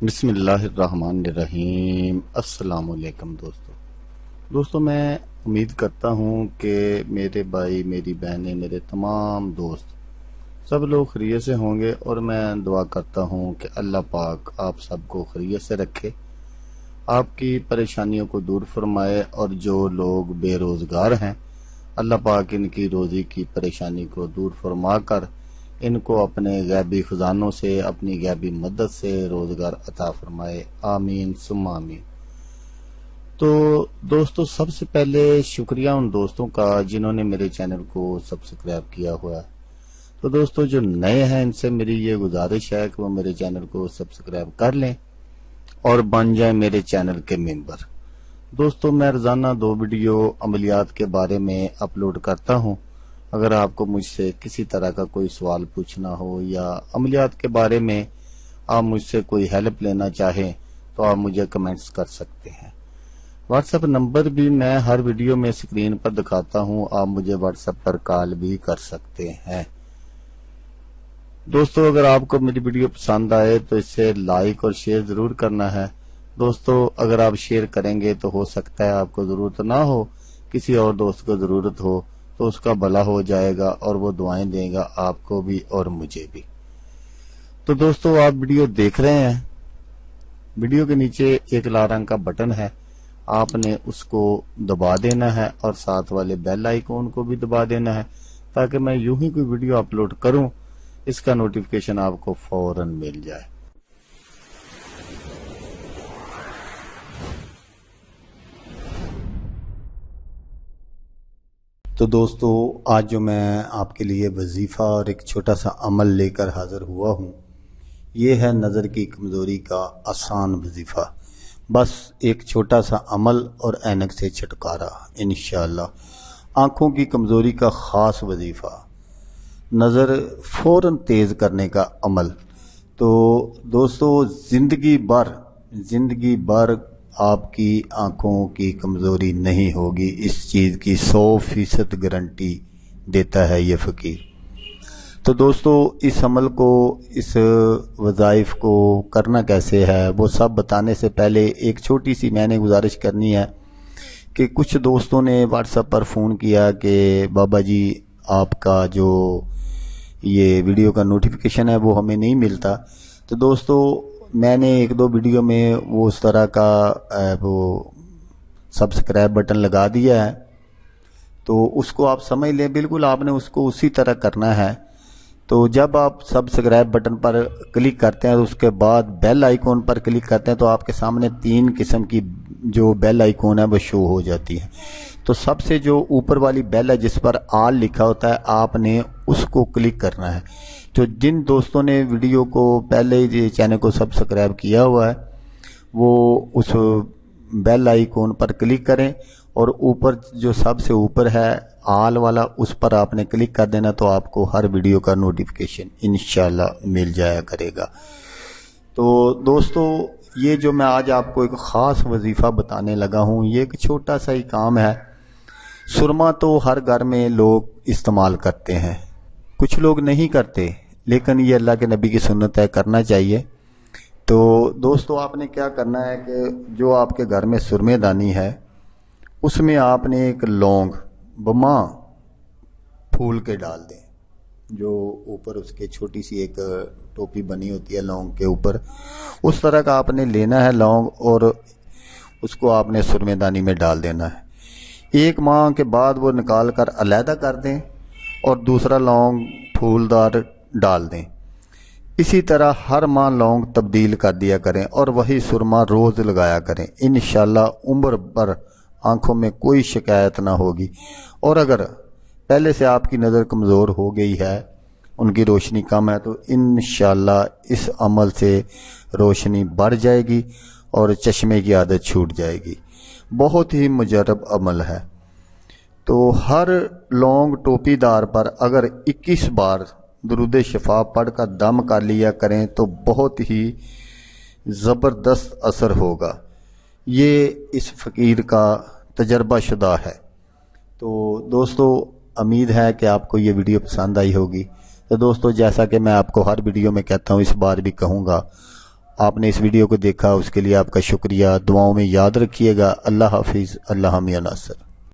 بسم اللہ الرحمن الرحیم۔ السلام علیکم دوستو میں امید کرتا ہوں کہ میرے بھائی، میری بہنیں، میرے تمام دوست سب لوگ خیریت سے ہوں گے، اور میں دعا کرتا ہوں کہ اللہ پاک آپ سب کو خیریت سے رکھے، آپ کی پریشانیوں کو دور فرمائے، اور جو لوگ بے روزگار ہیں اللہ پاک ان کی روزی کی پریشانی کو دور فرما کر ان کو اپنے غیبی خزانوں سے، اپنی غیبی مدد سے روزگار عطا فرمائے، آمین ثم آمین۔ تو دوستو، سب سے پہلے شکریہ ان دوستوں کا جنہوں نے میرے چینل کو سبسکرائب کیا ہوا ہے۔ تو دوستو جو نئے ہیں ان سے میری یہ گزارش ہے کہ وہ میرے چینل کو سبسکرائب کر لیں اور بن جائیں میرے چینل کے ممبر۔ دوستو میں روزانہ 2 ویڈیو عملیات کے بارے میں اپلوڈ کرتا ہوں۔ اگر آپ کو مجھ سے کسی طرح کا کوئی سوال پوچھنا ہو یا عملیات کے بارے میں آپ مجھ سے کوئی ہیلپ لینا چاہیں تو آپ مجھے کمنٹس کر سکتے ہیں۔ واٹس ایپ نمبر بھی میں ہر ویڈیو میں اسکرین پر دکھاتا ہوں، آپ مجھے واٹس ایپ پر کال بھی کر سکتے ہیں۔ دوستو اگر آپ کو میری ویڈیو پسند آئے تو اسے لائک اور شیئر ضرور کرنا ہے۔ دوستو اگر آپ شیئر کریں گے تو ہو سکتا ہے آپ کو ضرورت نہ ہو، کسی اور دوست کو ضرورت ہو تو اس کا بھلا ہو جائے گا اور وہ دعائیں دے گا آپ کو بھی اور مجھے بھی۔ تو دوستو آپ ویڈیو دیکھ رہے ہیں، ویڈیو کے نیچے ایک لال رنگ کا بٹن ہے، آپ نے اس کو دبا دینا ہے اور ساتھ والے بیل آئیکن کو بھی دبا دینا ہے تاکہ میں یوں ہی کوئی ویڈیو اپلوڈ کروں اس کا نوٹیفیکیشن آپ کو فوراً مل جائے۔ تو دوستو آج جو میں آپ کے لیے وظیفہ اور ایک چھوٹا سا عمل لے کر حاضر ہوا ہوں، یہ ہے نظر کی کمزوری کا آسان وظیفہ۔ بس ایک چھوٹا سا عمل اور اینک سے چھٹکارا انشاءاللہ۔ آنکھوں کی کمزوری کا خاص وظیفہ، نظر فوراً تیز کرنے کا عمل۔ تو دوستو زندگی بھر آپ کی آنکھوں کی کمزوری نہیں ہوگی، اس چیز کی 100% گارنٹی دیتا ہے یہ فقیر۔ تو دوستو اس عمل کو، اس وظائف کو کرنا کیسے ہے وہ سب بتانے سے پہلے ایک چھوٹی سی میں نے گزارش کرنی ہے کہ کچھ دوستوں نے واٹس ایپ پر فون کیا کہ بابا جی آپ کا جو یہ ویڈیو کا نوٹیفیکیشن ہے وہ ہمیں نہیں ملتا۔ تو دوستو میں نے 1-2 ویڈیو میں وہ اس طرح کا وہ سبسکرائب بٹن لگا دیا ہے، تو اس کو آپ سمجھ لیں، بالکل آپ نے اس کو اسی طرح کرنا ہے۔ تو جب آپ سبسکرائب بٹن پر کلک کرتے ہیں تو اس کے بعد بیل آئیکن پر کلک کرتے ہیں تو آپ کے سامنے 3 قسم کی جو بیل آئیکن ہے وہ شو ہو جاتی ہے۔ تو سب سے جو اوپر والی بیل ہے جس پر آل لکھا ہوتا ہے آپ نے اس کو کلک کرنا ہے۔ تو جن دوستوں نے ویڈیو کو پہلے ہی چینل کو سبسکرائب کیا ہوا ہے وہ اس بیل آئیکن پر کلک کریں، اور اوپر جو سب سے اوپر ہے آل والا اس پر آپ نے کلک کر دینا، تو آپ کو ہر ویڈیو کا نوٹیفیکیشن انشاءاللہ مل جایا کرے گا۔ تو دوستو یہ جو میں آج آپ کو ایک خاص وظیفہ بتانے لگا ہوں، یہ ایک چھوٹا سا ہی کام ہے۔ سرما تو ہر گھر میں لوگ استعمال کرتے ہیں، کچھ لوگ نہیں کرتے، لیکن یہ اللہ کے نبی کی سنت ہے، کرنا چاہیے۔ تو دوستو آپ نے کیا کرنا ہے کہ جو آپ کے گھر میں سرمے دانی ہے اس میں آپ نے ایک لونگ بما پھول کے ڈال دیں، جو اوپر اس کے چھوٹی سی ایک ٹوپی بنی ہوتی ہے لونگ کے اوپر، اس طرح کا آپ نے لینا ہے لونگ، اور اس کو آپ نے سرمے دانی میں ڈال دینا ہے۔ 1 ماہ کے بعد وہ نکال کر علیحدہ کر دیں اور دوسرا لونگ پھولدار ڈال دیں۔ اسی طرح ہر ماہ لونگ تبدیل کر دیا کریں اور وہی سرما روز لگایا کریں، انشاءاللہ عمر بھر آنکھوں میں کوئی شکایت نہ ہوگی۔ اور اگر پہلے سے آپ کی نظر کمزور ہو گئی ہے، ان کی روشنی کم ہے، تو انشاءاللہ اس عمل سے روشنی بڑھ جائے گی اور چشمے کی عادت چھوٹ جائے گی۔ بہت ہی مجرب عمل ہے۔ تو ہر لونگ ٹوپی دار پر اگر 21 بار درود شفا پڑھ کر دم کر لیا کریں تو بہت ہی زبردست اثر ہوگا۔ یہ اس فقیر کا تجربہ شدہ ہے۔ تو دوستو امید ہے کہ آپ کو یہ ویڈیو پسند آئی ہوگی۔ تو دوستو جیسا کہ میں آپ کو ہر ویڈیو میں کہتا ہوں، اس بار بھی کہوں گا، آپ نے اس ویڈیو کو دیکھا، اس کے لیے آپ کا شکریہ، دعاؤں میں یاد رکھیے گا۔ اللہ حافظ، اللہ میاں ناصر۔